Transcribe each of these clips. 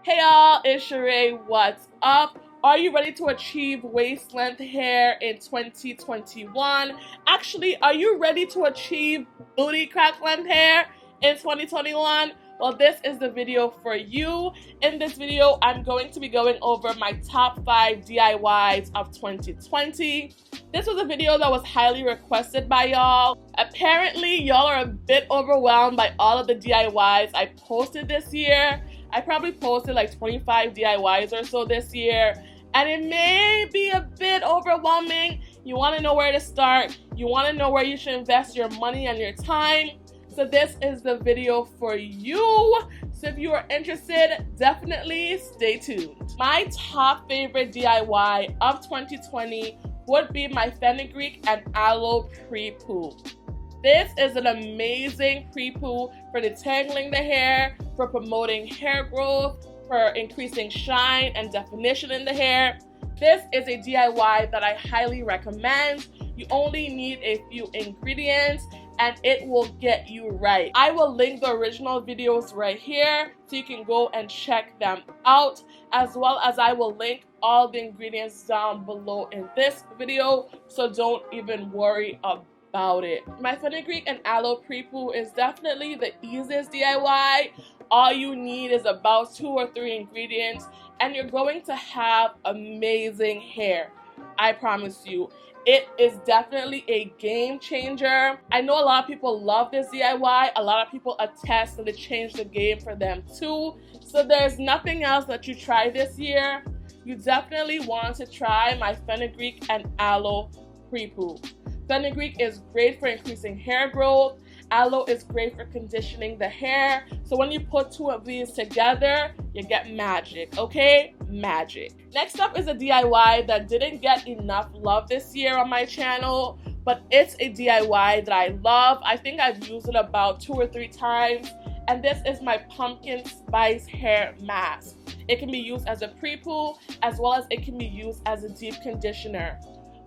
Hey y'all, it's SheRea. What's up? Are you ready to achieve waist length hair in 2021? Actually, are you ready to achieve booty crack length hair in 2021? Well, this is the video for you. In this video, I'm going to be going over my top 5 DIYs of 2020. This was a video that was highly requested by y'all. Apparently, y'all are a bit overwhelmed by all of the DIYs I posted this year. I probably posted like 25 DIYs or so this year, and it may be a bit overwhelming. You want to know where to start. You want to know where you should invest your money and your time. So this is the video for you. So if you are interested, definitely stay tuned. My top favorite DIY of 2020 would be my fenugreek and aloe Prepoo. This is an amazing Prepoo for detangling the hair, for promoting hair growth, for increasing shine and definition in the hair. This is a DIY that I highly recommend. You only need a few ingredients and it will get you right. I will link the original videos right here so you can go and check them out, as well as I will link all the ingredients down below in this video, so don't even worry about it. My fenugreek and aloe Prepoo is definitely the easiest DIY. All you need is about 2 or 3 ingredients and you're going to have amazing hair. I promise you. It is definitely a game changer. I know a lot of people love this DIY. A lot of people attest that it changed the game for them too. So there's nothing else that you try this year. You definitely want to try my fenugreek and aloe Prepoo. Fenugreek is great for increasing hair growth. Aloe is great for conditioning the hair. So when you put 2 of these together, you get magic, okay? Magic. Next up is a DIY that didn't get enough love this year on my channel, but it's a DIY that I love. I think I've used it about 2 or 3 times, and this is my pumpkin spice hair mask. It can be used as a Prepoo, as well as it can be used as a deep conditioner.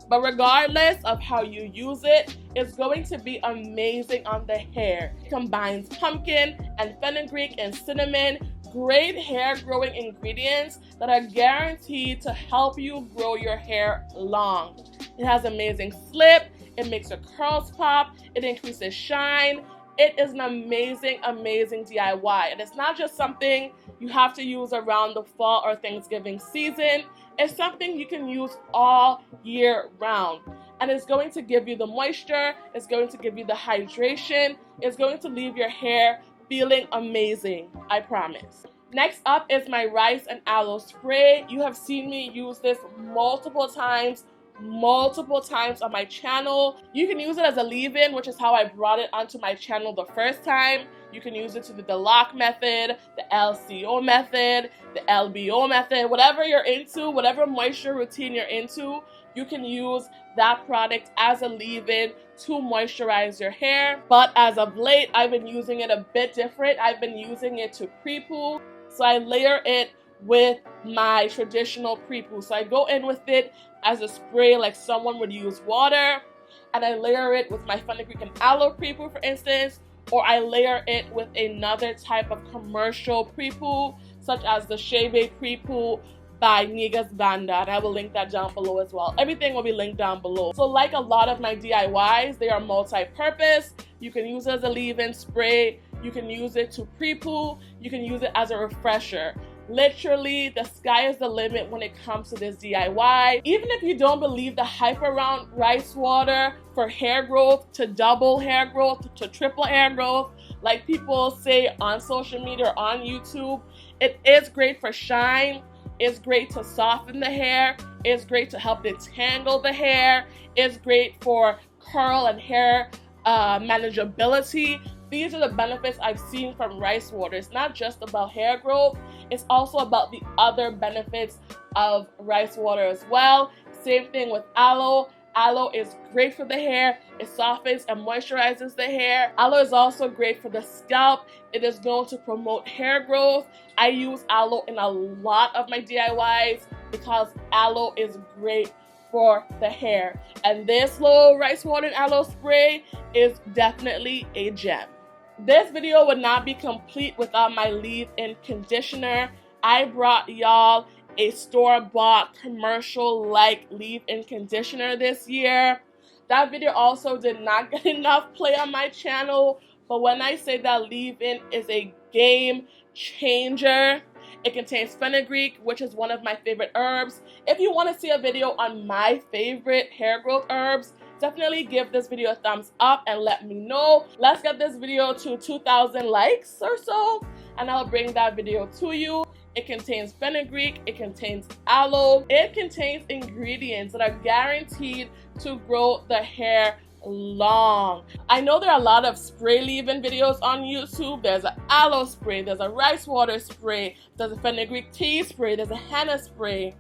But regardless of how you use it, it's going to be amazing on the hair. It combines pumpkin and fenugreek and cinnamon, great hair growing ingredients that are guaranteed to help you grow your hair long. It has amazing slip, it makes your curls pop, it increases shine. It is an amazing, amazing DIY. And it's not just something you have to use around the fall or Thanksgiving season. It's something you can use all year round. And it's going to give you the moisture, it's going to give you the hydration, it's going to leave your hair feeling amazing, I promise. Next up is my rice and aloe spray. You have seen me use this multiple times on my channel. You can use it as a leave-in, which is how I brought it onto my channel the first time. You can use it to the lock method, the LCO method, the LBO method, whatever you're into, whatever moisture routine you're into, you can use that product as a leave-in to moisturize your hair. But as of late, I've been using it a bit different. I've been using it to Prepoo. So I layer it with my traditional Prepoo. So I go in with it as a spray like someone would use water, and I layer it with my fenugreek and aloe Prepoo, for instance, or I layer it with another type of commercial Prepoo, such as the SheRea Prepoo by Niga's Banda, and I will link that down below as well. Everything will be linked down below. So like a lot of my DIYs, they are multi-purpose. You can use it as a leave-in spray, you can use it to Prepoo, you can use it as a refresher. Literally, the sky is the limit when it comes to this DIY. Even if you don't believe the hype around rice water for hair growth, to double hair growth, to triple hair growth, like people say on social media or on YouTube, it is great for shine, it's great to soften the hair, it's great to help detangle the hair, it's great for curl and hair manageability. These are the benefits I've seen from rice water. It's not just about hair growth, it's also about the other benefits of rice water as well. Same thing with aloe. Aloe is great for the hair. It softens and moisturizes the hair. Aloe is also great for the scalp. It is going to promote hair growth. I use aloe in a lot of my DIYs because aloe is great for the hair. And this little rice water and aloe spray is definitely a gem. This video would not be complete without my leave-in conditioner. I brought y'all a store-bought commercial-like leave-in conditioner this year. That video also did not get enough play on my channel, but when I say that leave-in is a game changer, it contains fenugreek, which is one of my favorite herbs. If you want to see a video on my favorite hair growth herbs, definitely give this video a thumbs up and let me know. Let's get this video to 2,000 likes or so, and I'll bring that video to you. It contains fenugreek, it contains aloe, it contains ingredients that are guaranteed to grow the hair long. I know there are a lot of spray leave-in videos on YouTube. There's an aloe spray, there's a rice water spray, there's a fenugreek tea spray, there's a henna spray,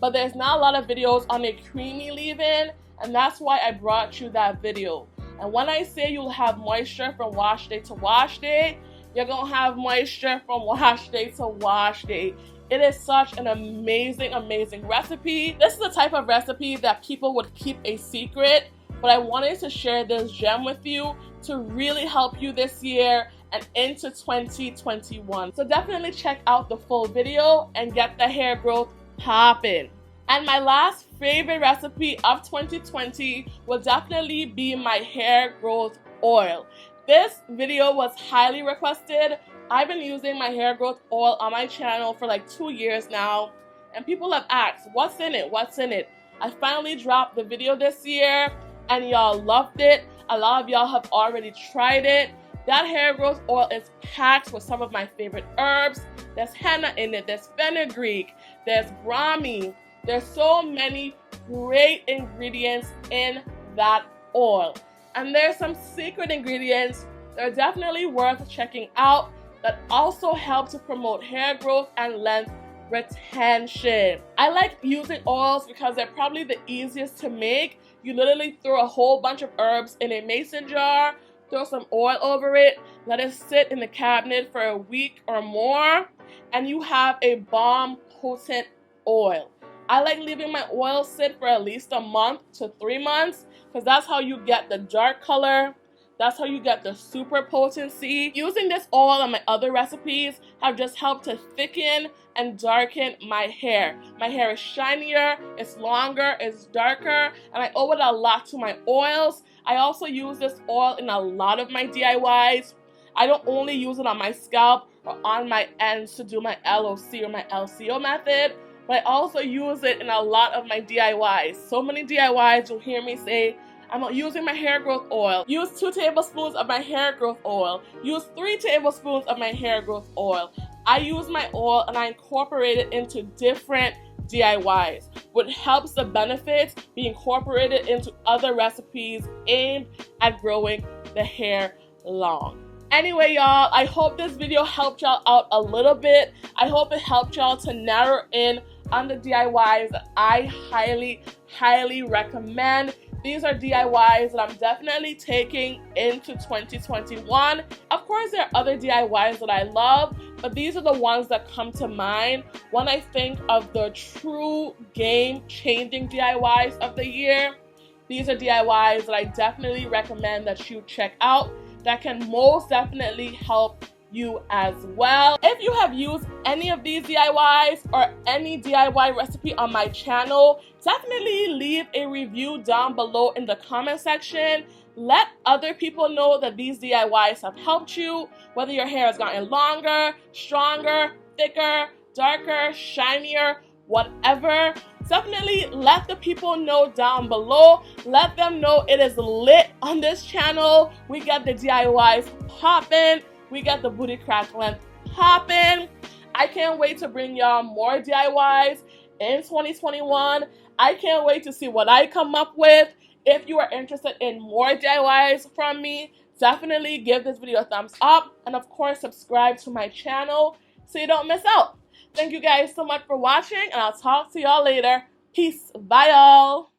but there's not a lot of videos on a creamy leave-in, and that's why I brought you that video. And when I say you'll have moisture from wash day to wash day, you're gonna have moisture from wash day to wash day. It is such an amazing, amazing recipe. This is the type of recipe that people would keep a secret, but I wanted to share this gem with you to really help you this year and into 2021. So definitely check out the full video and get the hair growth poppin'. And my last favorite recipe of 2020 will definitely be my hair growth oil. This video was highly requested. I've been using my hair growth oil on my channel for like 2 years now, and people have asked, what's in it? What's in it? I finally dropped the video this year, and y'all loved it. A lot of y'all have already tried it. That hair growth oil is packed with some of my favorite herbs. There's henna in it, there's fenugreek, there's brahmi. There's so many great ingredients in that oil. And there's some secret ingredients that are definitely worth checking out that also help to promote hair growth and length retention. I like using oils because they're probably the easiest to make. You literally throw a whole bunch of herbs in a mason jar, throw some oil over it, let it sit in the cabinet for a week or more, and you have a bomb potent oil. I like leaving my oil sit for at least a month to 3 months because that's how you get the dark color. That's how you get the super potency. Using this oil and my other recipes have just helped to thicken and darken my hair. My hair is shinier, it's longer, it's darker, and I owe it a lot to my oils. I also use this oil in a lot of my DIYs. I don't only use it on my scalp or on my ends to do my LOC or my LCO method, but I also use it in a lot of my DIYs. So many DIYs you'll hear me say, I'm not using my hair growth oil. Use 2 tablespoons of my hair growth oil. Use 3 tablespoons of my hair growth oil. I use my oil and I incorporate it into different DIYs, which helps the benefits be incorporated into other recipes aimed at growing the hair long. Anyway, y'all, I hope this video helped y'all out a little bit. I hope it helped y'all to narrow in on the DIYs that I highly, highly recommend. These are DIYs that I'm definitely taking into 2021. Of course, there are other DIYs that I love, but these are the ones that come to mind when I think of the true game-changing DIYs of the year. These are DIYs that I definitely recommend that you check out that can most definitely help you as well. If you have used any of these DIYs or any DIY recipe on my channel, definitely leave a review down below in the comment section. Let other people know that these DIYs have helped you, whether your hair has gotten longer, stronger, thicker, darker, shinier, whatever. Definitely let the people know down below. Let them know it is lit on this channel. We get the DIYs popping. We get the booty crack length popping. I can't wait to bring y'all more DIYs in 2021. I can't wait to see what I come up with. If you are interested in more DIYs from me, definitely give this video a thumbs up. And of course, subscribe to my channel so you don't miss out. Thank you guys so much for watching, and I'll talk to y'all later. Peace. Bye, y'all.